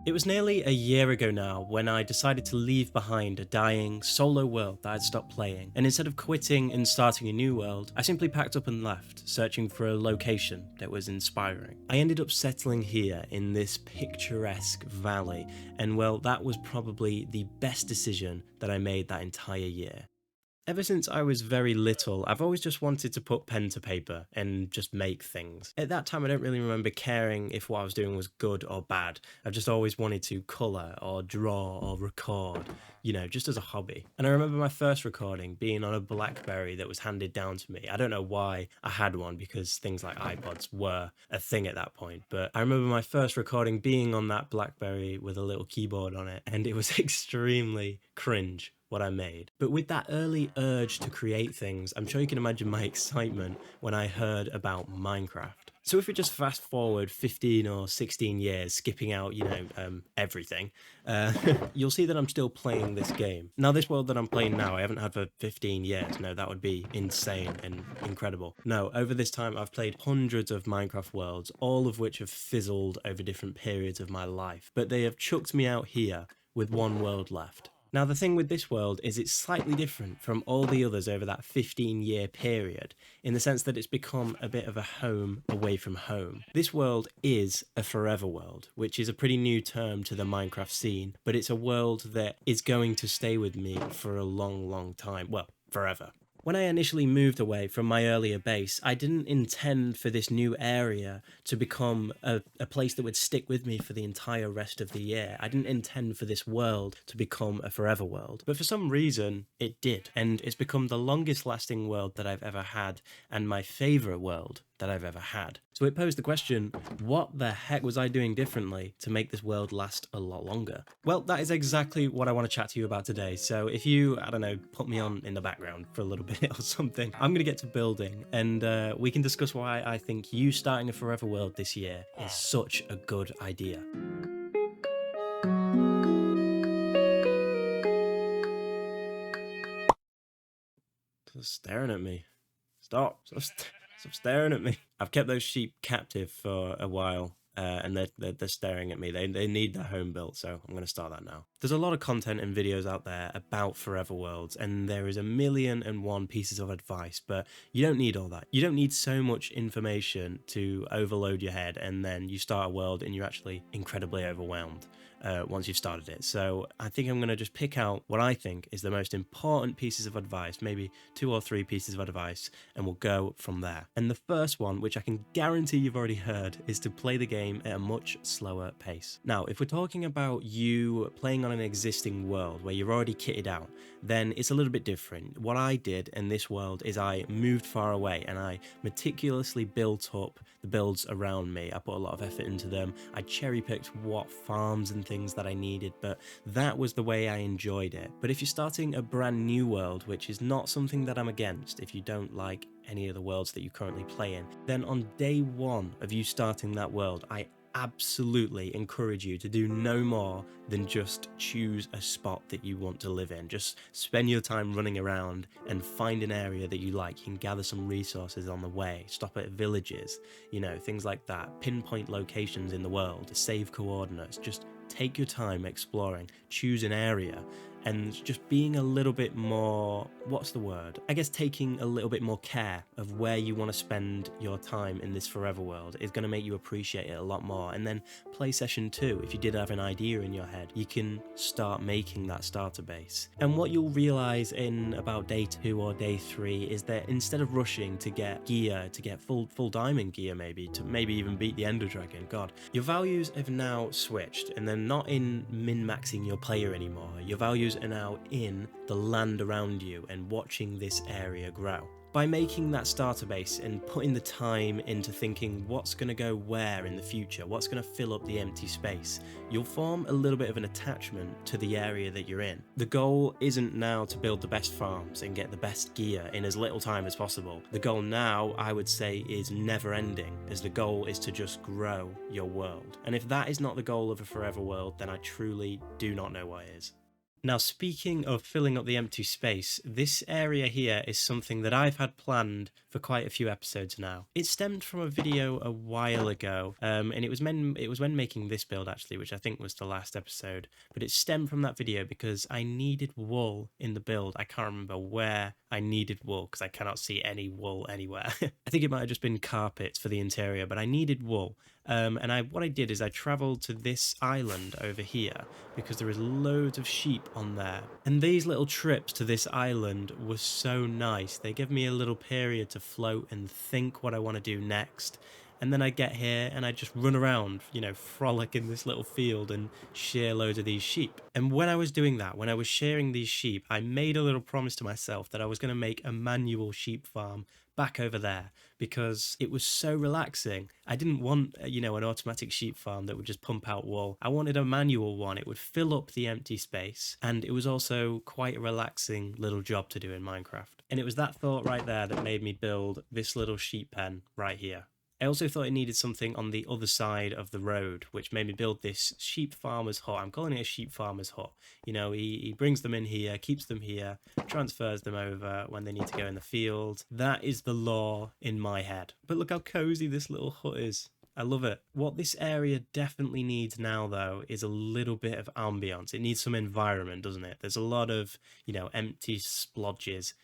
It was nearly a year ago now when I decided to leave behind a dying, solo world that I'd stopped playing, and instead of quitting and starting a new world, I simply packed up and left, searching for a location that was inspiring. I ended up settling here in this picturesque valley, and well, that was probably the best decision that I made that entire year. Ever since I was very little, I've always just wanted to put pen to paper and just make things. At that time, I don't really remember caring if what I was doing was good or bad. I've just always wanted to colour or draw or record, just as a hobby. And I remember my first recording being on a Blackberry that was handed down to me. I don't know why I had one because things like iPods were a thing at that point, but I remember my first recording being on that Blackberry with a little keyboard on it, and it was extremely cringe what I made. But with that early urge to create things, I'm sure you can imagine my excitement when I heard about Minecraft. So if we just fast forward 15 or 16 years, skipping out, everything, uh, you'll see that I'm still playing this game. Now, this world that I'm playing now, I haven't had for 15 years. No, that would be insane and incredible. No, over this time, I've played hundreds of Minecraft worlds, all of which have fizzled over different periods of my life. But they have chucked me out here with one world left. Now, the thing with this world is it's slightly different from all the others over that 15-year period, in the sense that it's become a bit of a home away from home. This world is a forever world, which is a pretty new term to the Minecraft scene, but it's a world that is going to stay with me for a long, long time. Well, forever. When I initially moved away from my earlier base, I didn't intend for this new area to become a place that would stick with me for the entire rest of the year. I didn't intend for this world to become a forever world. But for some reason, it did. And it's become the longest lasting world that I've ever had, and my favourite world that I've ever had. So it posed the question, what the heck was I doing differently to make this world last a lot longer? Well, that is exactly what I want to chat to you about today. So if you, I don't know, put me on in the background for a little bit or something, I'm going to get to building, and we can discuss why I think you starting a forever world this year is such a good idea. Stop staring at me. Stop staring at me. I've kept those sheep captive for a while, and they're staring at me. They need their home built, so I'm going to start that now. There's a lot of content and videos out there about forever worlds, and there is a million and one pieces of advice, but you don't need all that. You don't need so much information to overload your head, and then you start a world and you're actually incredibly overwhelmed once you've started it. So I think I'm going to just pick out what I think is the most important pieces of advice, maybe 2 or 3 pieces of advice, and we'll go from there. And the first one, which I can guarantee you've already heard, is to play the game at a much slower pace. Now, if we're talking about you playing on an existing world where you're already kitted out, then it's a little bit different. What I did in this world is I moved far away and I meticulously built up the builds around me. I put a lot of effort into them. I cherry-picked what farms and things that I needed, but that was the way I enjoyed it. But if you're starting a brand new world, which is not something that I'm against, if you don't like any of the worlds that you currently play in, then on day one of you starting that world, I absolutely encourage you to do no more than just choose a spot that you want to live in. Just spend your time running around and find an area that you like. You can gather some resources on the way, stop at villages, things like that. Pinpoint locations in the world, save coordinates, just take your time exploring, choose an area, and just being a little bit more, taking a little bit more care of where you want to spend your time in this forever world is going to make you appreciate it a lot more. And then play session 2, if you did have an idea in your head, you can start making that starter base. And what you'll realize in about day 2 or day 3 is that instead of rushing to get gear, to get full diamond gear, maybe even beat the Ender Dragon, god, your values have now switched, and they're not in min-maxing your player anymore. Your values are now in the land around you and watching this area grow. By making that starter base and putting the time into thinking what's going to go where in the future, what's going to fill up the empty space, you'll form a little bit of an attachment to the area that you're in. The goal isn't now to build the best farms and get the best gear in as little time as possible. The goal now, I would say, is never ending, as the goal is to just grow your world. And if that is not the goal of a forever world, then I truly do not know what is. Now, speaking of filling up the empty space, this area here is something that I've had planned for quite a few episodes now. It stemmed from a video a while ago, and it was when making this build actually, which I think was the last episode. But it stemmed from that video because I needed wool in the build. I can't remember where I needed wool because I cannot see any wool anywhere. I think it might have just been carpets for the interior, but I needed wool. And what I did is I traveled to this island over here because there is loads of sheep on there. And these little trips to this island were so nice. They give me a little period to float and think what I want to do next. And then I get here and I just run around, frolic in this little field and shear loads of these sheep. And when I was doing that, when I was shearing these sheep, I made a little promise to myself that I was going to make a manual sheep farm back over there because it was so relaxing. I didn't want, an automatic sheep farm that would just pump out wool. I wanted a manual one. It would fill up the empty space. And it was also quite a relaxing little job to do in Minecraft. And it was that thought right there that made me build this little sheep pen right here. I also thought it needed something on the other side of the road, which made me build this sheep farmer's hut. I'm calling it a sheep farmer's hut. He brings them in here, keeps them here, transfers them over when they need to go in the field. That is the law in my head. But look how cozy this little hut is. I love it. What this area definitely needs now, though, is a little bit of ambience. It needs some environment, doesn't it? There's a lot of, empty splodges.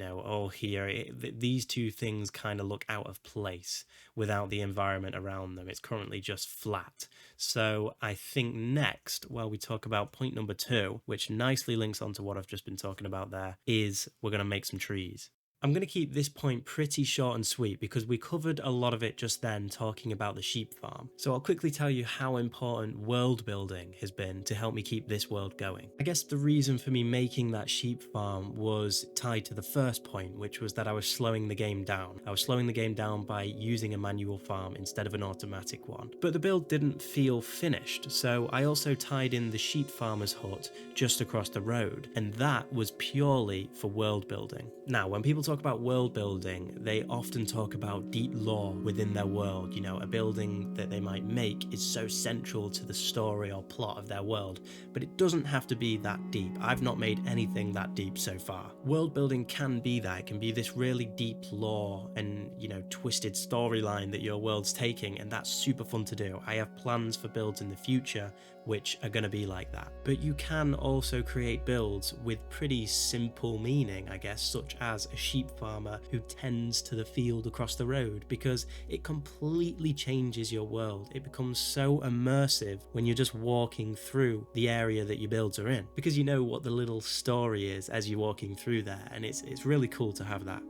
All here, these two things kind of look out of place without the environment around them. It's currently just flat. So I think next, while we talk about point number 2, which nicely links onto what I've just been talking about there, is we're going to make some trees. I'm going to keep this point pretty short and sweet because we covered a lot of it just then talking about the sheep farm. So I'll quickly tell you how important world building has been to help me keep this world going. I guess the reason for me making that sheep farm was tied to the first point, which was that I was slowing the game down. I was slowing the game down by using a manual farm instead of an automatic one. But the build didn't feel finished, so I also tied in the sheep farmer's hut just across the road, and that was purely for world building. Now, when people talk about world building, they often talk about deep lore within their world. A building that they might make is so central to the story or plot of their world, but it doesn't have to be that deep. I've not made anything that deep so far. World building can be that. It can be this really deep lore and, twisted storyline that your world's taking, and that's super fun to do. I have plans for builds in the future which are going to be like that. But you can also create builds with pretty simple meaning, I guess, such as a sheep farmer who tends to the field across the road, because it completely changes your world. It becomes so immersive when you're just walking through the area that your builds are in, because you know what the little story is as you're walking through there, and it's really cool to have that.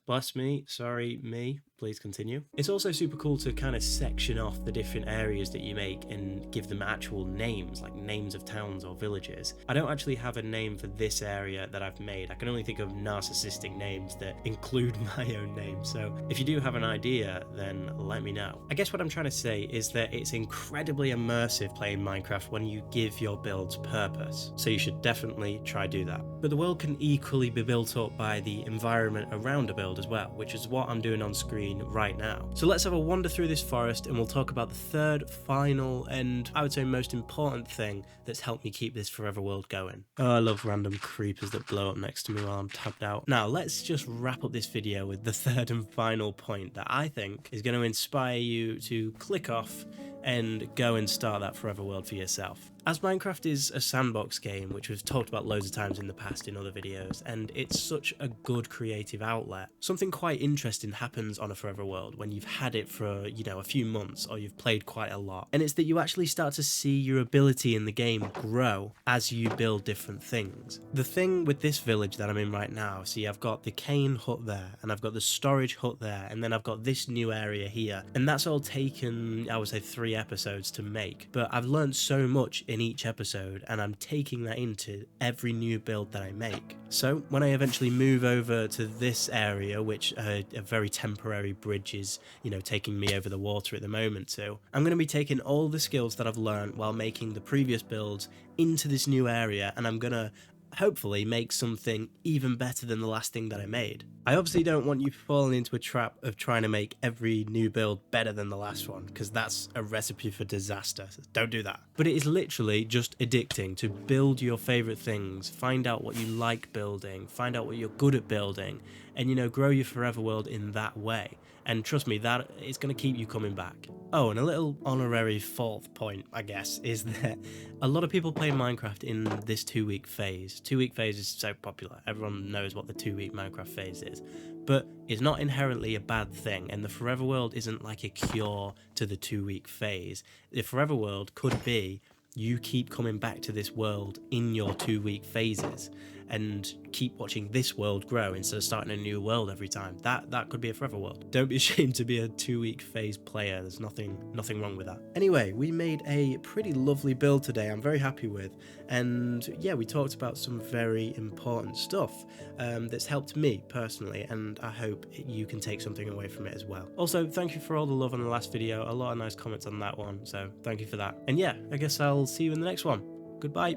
Bless me, sorry, me. Please continue. It's also super cool to kind of section off the different areas that you make and give them actual names, like names of towns or villages. I don't actually have a name for this area that I've made. I can only think of narcissistic names that include my own name. So if you do have an idea, then let me know. I guess what I'm trying to say is that it's incredibly immersive playing Minecraft when you give your builds purpose. So you should definitely try do that. But the world can equally be built up by the environment around a build as well, which is what I'm doing on screen right now. So let's have a wander through this forest and we'll talk about the third, final, and I would say most important thing that's helped me keep this forever world going. Oh, I love random creepers that blow up next to me while I'm tabbed out. Now let's just wrap up this video with the third and final point that I think is going to inspire you to click off and go and start that forever world for yourself. As Minecraft is a sandbox game, which we've talked about loads of times in the past in other videos, and it's such a good creative outlet, something quite interesting happens on a forever world when you've had it for, a few months or you've played quite a lot. And it's that you actually start to see your ability in the game grow as you build different things. The thing with this village that I'm in right now, see, I've got the cane hut there, and I've got the storage hut there, and then I've got this new area here. And that's all taken, I would say, 3 episodes to make. But I've learned so much in each episode, and I'm taking that into every new build that I make. So when I eventually move over to this area, which a very temporary bridge is, taking me over the water at the moment to, I'm going to be taking all the skills that I've learned while making the previous builds into this new area, and I'm going to hopefully make something even better than the last thing that I made. I obviously don't want you falling into a trap of trying to make every new build better than the last one, because that's a recipe for disaster. So don't do that. But it is literally just addicting to build your favorite things, find out what you like building, find out what you're good at building, and, you know, grow your forever world in that way. And trust me, that it's going to keep you coming back. Oh, and a little honorary fourth point, I guess, is that a lot of people play Minecraft in this 2-week phase. 2-week phase is so popular. Everyone knows what the 2-week Minecraft phase is. But it's not inherently a bad thing, and the forever world isn't like a cure to the 2-week phase. The forever world could be you keep coming back to this world in your 2-week phases and keep watching this world grow instead of starting a new world every time. That could be a forever world. Don't be ashamed to be a 2-week phase player. There's nothing wrong with that. Anyway, we made a pretty lovely build today. I'm very happy with, and yeah, we talked about some very important stuff that's helped me personally, and I hope you can take something away from it as well. Also, thank you for all the love on the last video. A lot of nice comments on that one, so thank you for that. And yeah, I guess I'll see you in the next one. Goodbye.